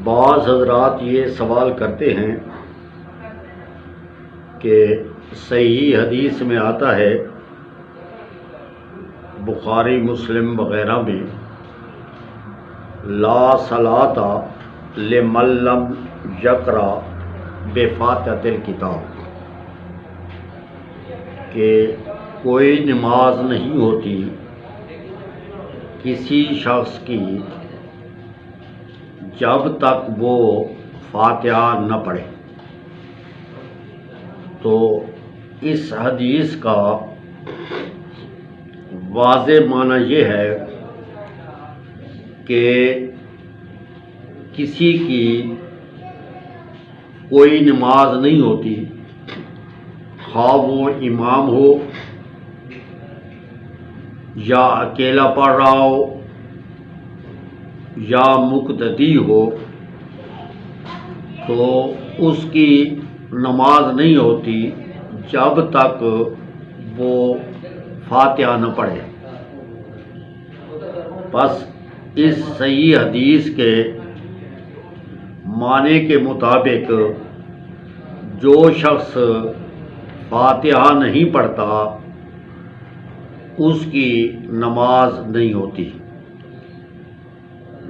بعض حضرات یہ سوال کرتے ہیں کہ صحیح حدیث میں آتا ہے، بخاری مسلم وغیرہ میں، لا صلاۃ لمن لم یقرأ بفاتحۃ الکتاب، کہ کوئی نماز نہیں ہوتی کسی شخص کی جب تک وہ فاتحہ نہ پڑھے۔ تو اس حدیث کا واضح معنی یہ ہے کہ کسی کی کوئی نماز نہیں ہوتی، خواہ وہ امام ہو یا اکیلا پڑھ رہا ہو یا مقتدی ہو، تو اس کی نماز نہیں ہوتی جب تک وہ فاتحہ نہ پڑھے۔ بس اس صحیح حدیث کے معنی کے مطابق جو شخص فاتحہ نہیں پڑھتا اس کی نماز نہیں ہوتی۔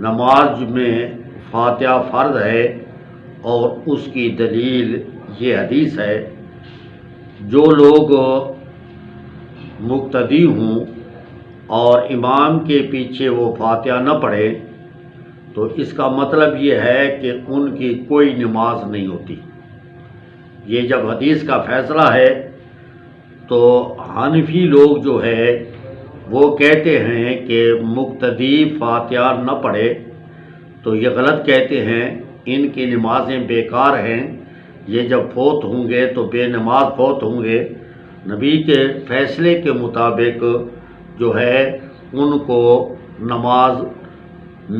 نماز میں فاتحہ فرض ہے، اور اس کی دلیل یہ حدیث ہے۔ جو لوگ مقتدی ہوں اور امام کے پیچھے وہ فاتحہ نہ پڑھے، تو اس کا مطلب یہ ہے کہ ان کی کوئی نماز نہیں ہوتی۔ یہ جب حدیث کا فیصلہ ہے تو حنفی لوگ جو ہے وہ کہتے ہیں کہ مقتدی فاتحہ نہ پڑھے تو یہ غلط کہتے ہیں، ان کی نمازیں بیکار ہیں، یہ جب فوت ہوں گے تو بے نماز فوت ہوں گے۔ نبی کے فیصلے کے مطابق جو ہے ان کو نماز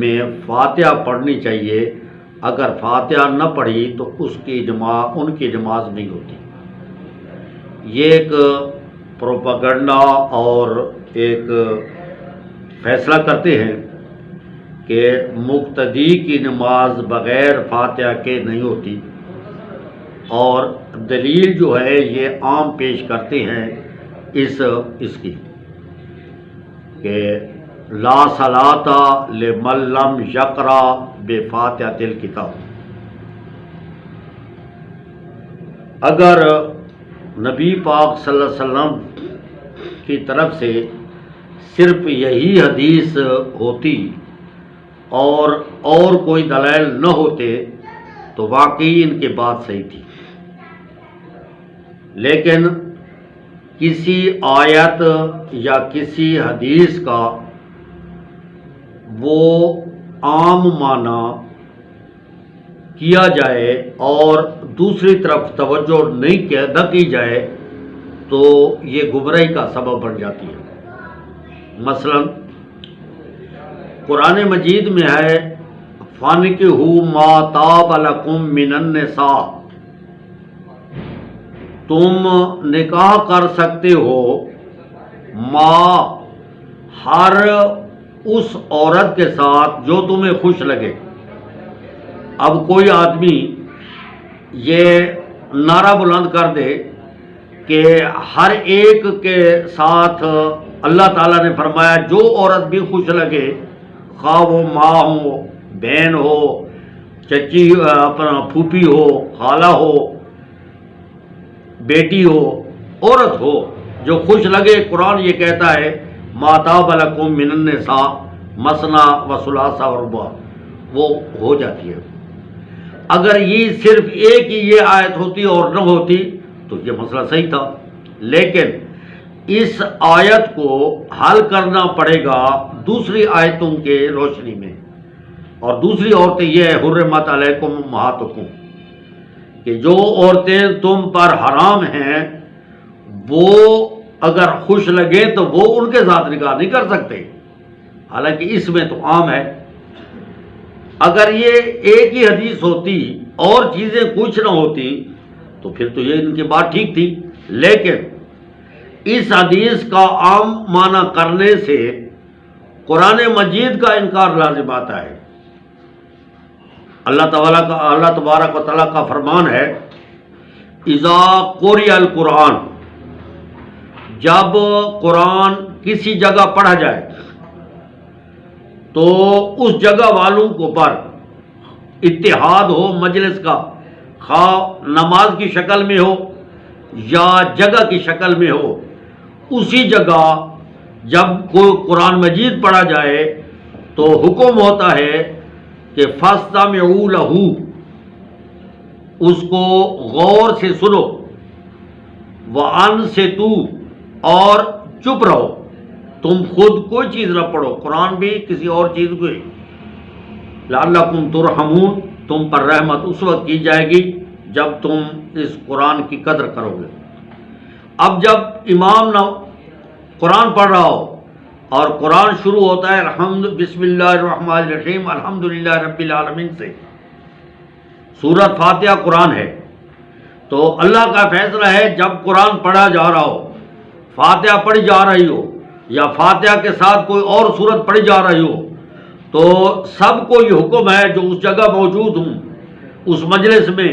میں فاتحہ پڑھنی چاہیے۔ اگر فاتحہ نہ پڑھی تو ان کی نماز نہیں ہوتی۔ یہ ایک پروپیگنڈا اور ایک فیصلہ کرتے ہیں کہ مقتدی کی نماز بغیر فاتحہ کے نہیں ہوتی، اور دلیل جو ہے یہ عام پیش کرتے ہیں اس کی کہ لا صلاۃ لمن لم یقرأ بفاتحۃ الکتاب۔ اگر نبی پاک صلی اللہ علیہ وسلم کی طرف سے صرف یہی حدیث ہوتی اور کوئی دلائل نہ ہوتے تو واقعی ان کی بات صحیح تھی، لیکن کسی آیت یا کسی حدیث کا وہ عام معنی کیا جائے اور دوسری طرف توجہ نہ کی جائے تو یہ گمراہی کا سبب بن جاتی ہے۔ مثلا قرآن مجید میں ہے فَانكِحُوا مَا طَابَ لَكُم مِّنَ النِّسَاءِ، تم نکاح کر سکتے ہو ہر اس عورت کے ساتھ جو تمہیں خوش لگے۔ اب کوئی آدمی یہ نعرہ بلند کر دے کہ ہر ایک کے ساتھ اللہ تعالیٰ نے فرمایا جو عورت بھی خوش لگے، خواہ وہ ماں ہو، بہن ہو، چچی پھوپھی ہو، خالہ ہو، بیٹی ہو، عورت ہو، جو خوش لگے، قرآن یہ کہتا ہے ما طاب لکم من النساء مثنی و ثلاث و رباع، وہ ہو جاتی ہے۔ اگر یہ صرف ایک ہی یہ آیت ہوتی اور نہ ہوتی تو یہ مسئلہ صحیح تھا، لیکن اس آیت کو حل کرنا پڑے گا دوسری آیتوں کے روشنی میں، اور دوسری عورتیں یہ ہے حرمت علیکم امہاتکم، کہ جو عورتیں تم پر حرام ہیں وہ اگر خوش لگیں تو وہ ان کے ساتھ نکاح نہیں کر سکتے، حالانکہ اس میں تو عام ہے۔ اگر یہ ایک ہی حدیث ہوتی اور چیزیں کچھ نہ ہوتی تو پھر تو یہ ان کی بات ٹھیک تھی، لیکن اس حدیث کا عام معنی کرنے سے قرآن مجید کا انکار لازم آتا ہے۔ اللہ تبارک و تعالیٰ کا فرمان ہے اذا قرئ القرآن، جب قرآن کسی جگہ پڑھا جائے تو اس جگہ والوں کو پر اتحاد ہو مجلس کا، خواہ نماز کی شکل میں ہو یا جگہ کی شکل میں ہو، اسی جگہ جب کوئی قرآن مجید پڑھا جائے تو حکم ہوتا ہے کہ فاستمعوا لہ، اس کو غور سے سنو، وانصتوا، اور چپ رہو، تم خود کوئی چیز نہ پڑھو، قرآن بھی کسی اور چیز کو، لعلکم ترحمون، تم پر رحمت اس وقت کی جائے گی جب تم اس قرآن کی قدر کرو گے۔ اب جب امام نہ قرآن پڑھ رہا ہو اور قرآن شروع ہوتا ہے بسم اللہ الرحمن الرحیم الحمدللہ رب العالمین سے، سورۃ فاتحہ قرآن ہے، تو اللہ کا فیصلہ ہے جب قرآن پڑھا جا رہا ہو، فاتحہ پڑھی جا رہی ہو یا فاتحہ کے ساتھ کوئی اور سورت پڑھی جا رہی ہو، تو سب کو یہ حکم ہے جو اس جگہ موجود ہوں، اس مجلس میں،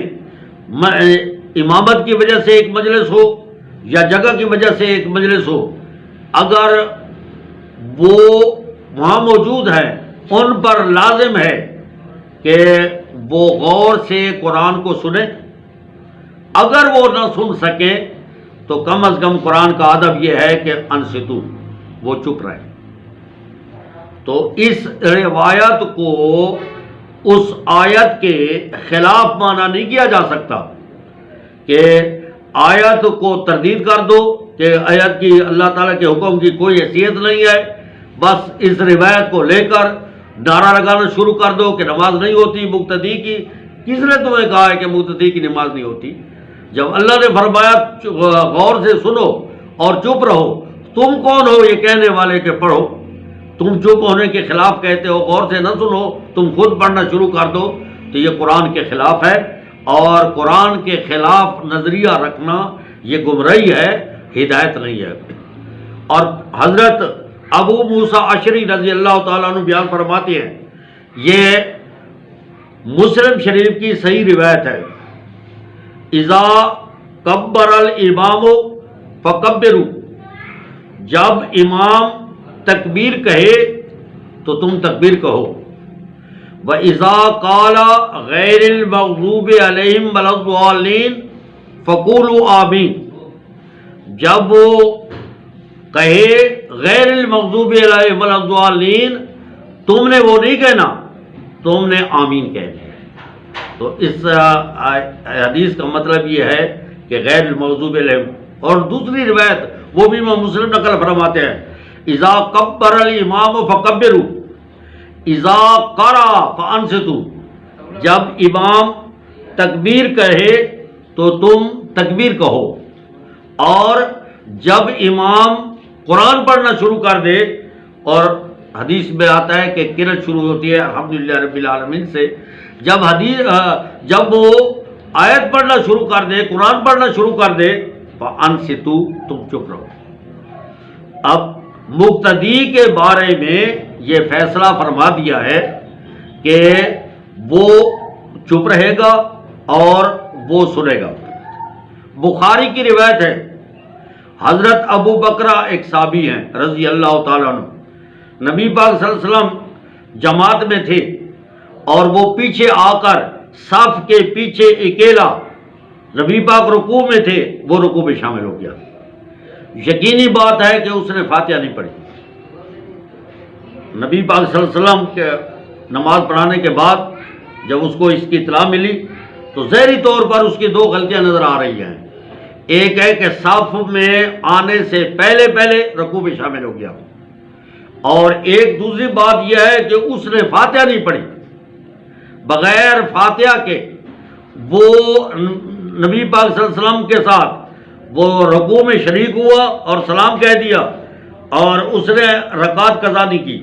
امامت کی وجہ سے ایک مجلس ہو یا جگہ کی وجہ سے ایک مجلس ہو، اگر وہ وہاں موجود ہیں ان پر لازم ہے کہ وہ غور سے قرآن کو سنیں، اگر وہ نہ سن سکیں تو کم از کم قرآن کا ادب یہ ہے کہ انصتو، وہ چپ رہے۔ تو اس روایت کو اس آیت کے خلاف معنی نہیں کیا جا سکتا کہ آیت کو تردید کر دو کہ آیت کی اللہ تعالیٰ کے حکم کی کوئی حیثیت نہیں ہے، بس اس روایت کو لے کر نعرہ لگانا شروع کر دو کہ نماز نہیں ہوتی مقتدی کی۔ کس نے تمہیں کہا ہے کہ مقتدی کی نماز نہیں ہوتی؟ جب اللہ نے فرمایا غور سے سنو اور چپ رہو، تم کون ہو یہ کہنے والے کہ پڑھو؟ تم چپ ہونے کے خلاف کہتے ہو، غور سے نہ سنو، تم خود پڑھنا شروع کر دو، تو یہ قرآن کے خلاف ہے، اور قرآن کے خلاف نظریہ رکھنا یہ گمراہی ہے، ہدایت نہیں ہے۔ اور حضرت ابو موسیٰ اشعری رضی اللہ تعالیٰ عنہ بیان فرماتے ہیں، یہ مسلم شریف کی صحیح روایت ہے، اذا کبر الامام فکبروا، جب امام تکبیر کہے تو تم تکبیر کہو، وَإِذَا قَالَ غَيْرِ الْمَغْضُوبِ عَلَيْهِمْ وَلَا الضَّالِّينَ فَقُولُوا آمِين، جب وہ کہے غیر المغضوب علیہم ولا الضالین، تم نے وہ نہیں کہنا، تم نے آمین کہنا۔ تو اس حدیث کا مطلب یہ ہے کہ غیر المغضوب علیہم، اور دوسری روایت وہ بھی امام مسلم نقل فرماتے ہیں، اذا کبر الامام فکبروا اذا قرأ فانصتوا، جب امام تکبیر کہے تو تم تکبیر کہو، اور جب امام قرآن پڑھنا شروع کر دے، اور حدیث میں آتا ہے کہ قرأت شروع ہوتی ہے الحمدللہ رب العالمین سے، جب وہ آیت پڑھنا شروع کر دے، قرآن پڑھنا شروع کر دے، فانصتوا، تم چپ رہو۔ اب مقتدی کے بارے میں یہ فیصلہ فرما دیا ہے کہ وہ چپ رہے گا اور وہ سنے گا۔ بخاری کی روایت ہے، حضرت ابو بکرہ ایک صحابی ہیں رضی اللہ تعالیٰ عنہ، نبی پاک صلی اللہ علیہ وسلم جماعت میں تھے اور وہ پیچھے آ کر صف کے پیچھے اکیلا، نبی پاک رکوع میں تھے، وہ رکوع میں شامل ہو گیا۔ یقینی بات ہے کہ اس نے فاتحہ نہیں پڑھی۔ نبی پاک صلی اللہ علیہ وسلم کے نماز پڑھانے کے بعد جب اس کو اس کی اطلاع ملی تو ظاہری طور پر اس کی دو غلطیاں نظر آ رہی ہیں۔ ایک ہے کہ صف میں آنے سے پہلے رکوع میں شامل ہو گیا، اور ایک دوسری بات یہ ہے کہ اس نے فاتحہ نہیں پڑھی۔ بغیر فاتحہ کے وہ نبی پاک صلی اللہ علیہ وسلم کے ساتھ وہ رکوع میں شریک ہوا اور سلام کہہ دیا، اور اس نے رکعت قضا نہیں کی۔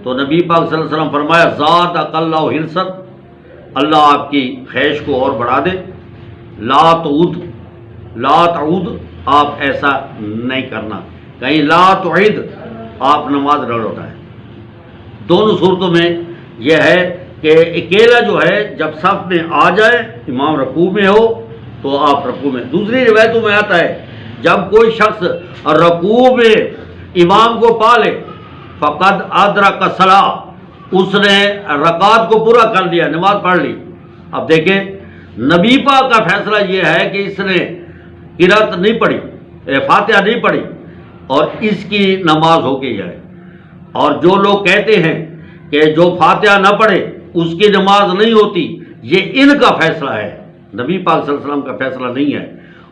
تو نبی پاک صلی اللہ علیہ وسلم فرمایا زادک اللہ حرصا، اللہ آپ کی خواہش کو اور بڑھا دے، لا تعود، آپ ایسا نہیں کرنا، کہیں لا تعید، آپ نماز نہ لوٹائیں۔ دونوں صورتوں میں یہ ہے کہ اکیلا جو ہے جب صف میں آ جائے، امام رکوع میں ہو تو آپ رکوع میں. دوسری روایتوں میں آتا ہے جب کوئی شخص رکوع میں امام کو پا لے فقد ادرک الصلاۃ، اس نے رکعت کو پورا کر لیا، نماز پڑھ لی. اب دیکھیں نبی پاک کا فیصلہ یہ ہے کہ اس نے قرات نہیں پڑھی، فاتحہ نہیں پڑھی اور اس کی نماز ہو گئی ہے. اور جو لوگ کہتے ہیں کہ جو فاتحہ نہ پڑھے اس کی نماز نہیں ہوتی، یہ ان کا فیصلہ ہے، نبی پاک صلی اللہ علیہ وسلم کا فیصلہ نہیں ہے.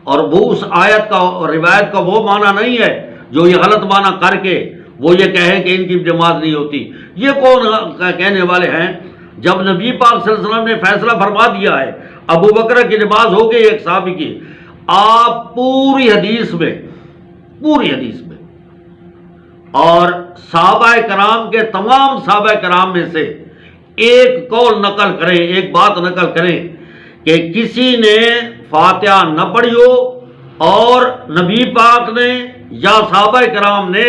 اور وہ اس آیت کا اور روایت کا وہ معنی نہیں ہے جو یہ غلط معنی کر کے وہ یہ کہیں کہ ان کی نماز نہیں ہوتی. یہ کون کہنے والے ہیں جب نبی پاک صلی اللہ علیہ وسلم نے فیصلہ فرما دیا ہے ابو بکر کی نماز ہو گئی ایک صحابی کی. آپ پوری حدیث میں اور صحابہ کرام کے تمام صحابہ کرام میں سے ایک قول نقل کریں، ایک بات نقل کریں کہ کسی نے فاتحہ نہ پڑھی ہو اور نبی پاک نے یا صحابہ کرام نے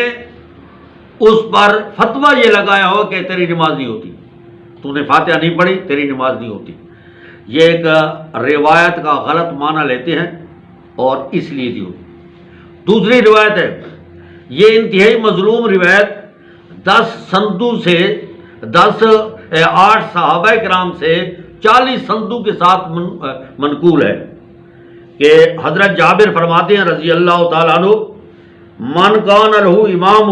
اس پر فتویٰ یہ لگایا ہو کہ تیری نماز نہیں ہوتی، تو نے فاتحہ نہیں پڑھی تیری نماز نہیں ہوتی. یہ ایک روایت کا غلط معنی لیتے ہیں اور اس لیے دی ہوتی. دوسری روایت ہے، یہ انتہائی مظلوم روایت 10 سندوں سے 8 صحابہ کرام سے 40 سندوں کے ساتھ منقول ہے کہ حضرت جابر فرماتے ہیں رضی اللہ تعالیٰ عنہ، من کان لہ امام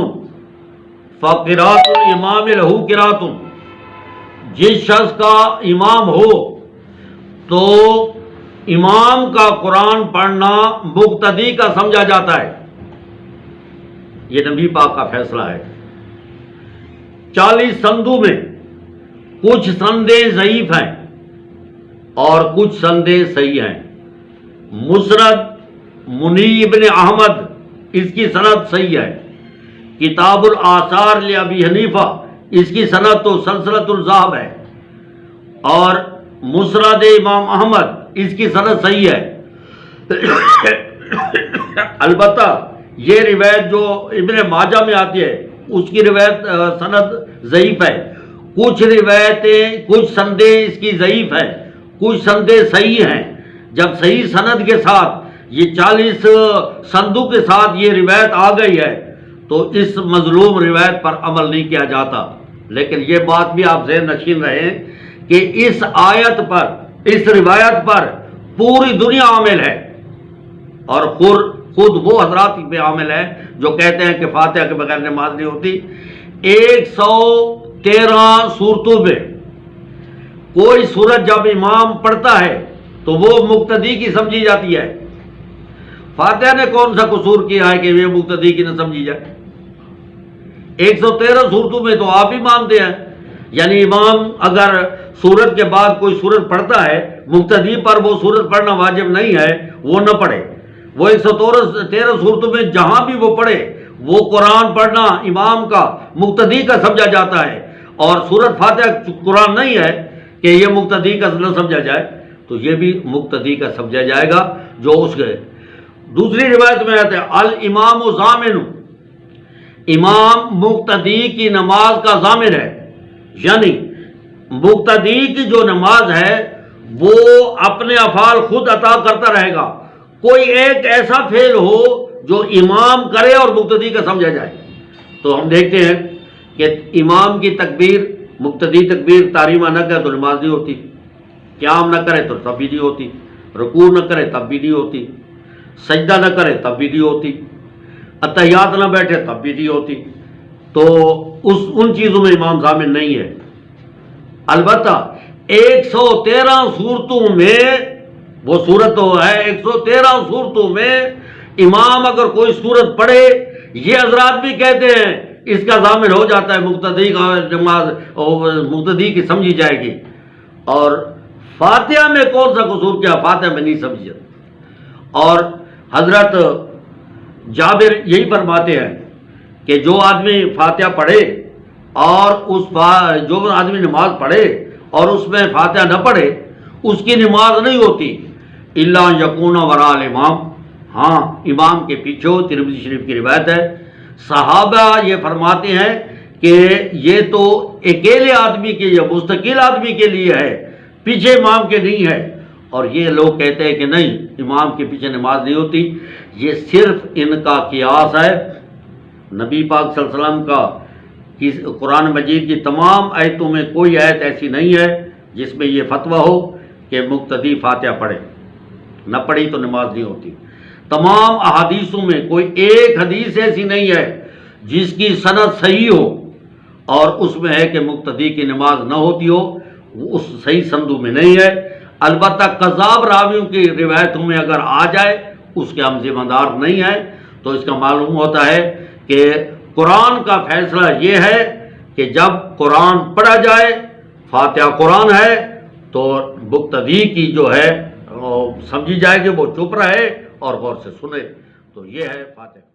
فقراۃ الامام لہ قراۃ، جس شخص کا امام ہو تو امام کا قرآن پڑھنا مقتدی کا سمجھا جاتا ہے. یہ نبی پاک کا فیصلہ ہے. 40 سندوں میں کچھ سندیں ضعیف ہیں اور کچھ سندیں صحیح ہیں. مسند منی ابن احمد اس کی سند صحیح ہے. کتاب الآثار لابی حنیفہ اس کی سند تو سلسلۃ الذہب ہے. اور مسند امام احمد اس کی سند صحیح ہے. البتہ یہ روایت جو ابن ماجہ میں آتی ہے اس کی روایت سند ضعیف ہے. کچھ سندیں اس کی ضعیف ہیں، کچھ سندیں صحیح ہیں. جب صحیح سند کے ساتھ یہ 40 سندوں کے ساتھ یہ روایت آ گئی ہے تو اس مظلوم روایت پر عمل نہیں کیا جاتا. لیکن یہ بات بھی آپ ذہن نشین رہیں کہ اس آیت پر، اس روایت پر پوری دنیا عامل ہے اور خود وہ حضرات پہ عامل ہے جو کہتے ہیں کہ فاتحہ کے بغیر نماز نہیں ہوتی. 113 صورتوں میں کوئی صورت جب امام پڑھتا ہے تو وہ مقتدی کی سمجھی جاتی ہے. فاتحہ نے کون سا قصور کیا ہے کہ یہ مقتدی کی نہ سمجھی جائے؟ 113 صورتوں میں تو آپ ہی مانتے ہیں. یعنی امام اگر سورت کے بعد کوئی سورت پڑھتا ہے مقتدی پر وہ سورت پڑھنا واجب نہیں ہے، وہ نہ پڑھے. وہ 113 صورتوں میں جہاں بھی وہ پڑھے وہ قرآن پڑھنا امام کا مقتدی کا سمجھا جاتا ہے. اور سورت فاتحہ قرآن نہیں ہے کہ یہ مقتدی کا نہ سمجھا جائے، تو یہ بھی مقتدی کا سمجھا جائے گا جو اس کے. دوسری روایت میں آتا ہے الامام ضامن، امام مقتدی کی نماز کا ضامن ہے. یعنی مقتدی کی جو نماز ہے وہ اپنے افعال خود عطا کرتا رہے گا. کوئی ایک ایسا فعل ہو جو امام کرے اور مقتدی کا سمجھا جائے. تو ہم دیکھتے ہیں کہ امام کی تکبیر، مقتدی تکبیر تحریمہ نہ کرے تو نماز نہیں ہوتی، قیام نہ کرے تو تب بھی نہیں ہوتی، رکوع نہ کرے تب بھی نہیں ہوتی، سجدہ نہ کرے تب بھی نہیں ہوتی، اتحیات نہ بیٹھے تب بھی نہیں ہوتی. تو ان چیزوں میں امام ضامن نہیں ہے. البتہ 113 صورتوں میں وہ صورت تو ہے، 113 صورتوں میں امام اگر کوئی صورت پڑھے یہ حضرات بھی کہتے ہیں اس کا ضامن ہو جاتا ہے، مقتدی کا نماز مقتدی کی سمجھی جائے گی. اور فاتحہ میں کون سا قصور کیا؟ فاتحہ میں نہیں سمجھی. اور حضرت جابر یہی فرماتے ہیں کہ جو آدمی فاتحہ پڑھے اور جو آدمی نماز پڑھے اور اس میں فاتحہ نہ پڑھے اس کی نماز نہیں ہوتی الا یکون وراء الامام، ہاں امام کے پیچھے ہو. ترمذی شریف کی روایت ہے. صحابہ یہ فرماتے ہیں کہ یہ تو اکیلے آدمی کے یا مستقل آدمی کے لیے ہے، پیچھے امام کے نہیں ہے۔ اور یہ لوگ کہتے ہیں کہ نہیں، امام کے پیچھے نماز نہیں ہوتی، یہ صرف ان کا قیاس ہے۔ نبی پاک صلی اللہ علیہ وسلم کا قرآن مجید کی تمام آیتوں میں کوئی آیت ایسی نہیں ہے جس میں یہ فتویٰ ہو کہ مقتدی فاتحہ پڑھے، نہ پڑھی تو نماز نہیں ہوتی۔ تمام احادیثوں میں کوئی ایک حدیث ایسی نہیں ہے جس کی سند صحیح ہو اور اس میں ہے کہ مقتدی کی نماز نہ ہوتی ہو، وہ اس صحیح سندوں میں نہیں ہے۔ البتہ کذاب راویوں کی روایتوں میں اگر آ جائے اس کے ہم ذمہ دار نہیں ہیں، تو اس کا معلوم ہوتا ہے کہ قرآن کا فیصلہ یہ ہے کہ جب قرآن پڑھا جائے، فاتحہ قرآن ہے، تو مقتدی کی جو ہے سمجھی جائے کہ وہ چپ رہے اور غور سے سنے، تو یہ ہے فاتحہ۔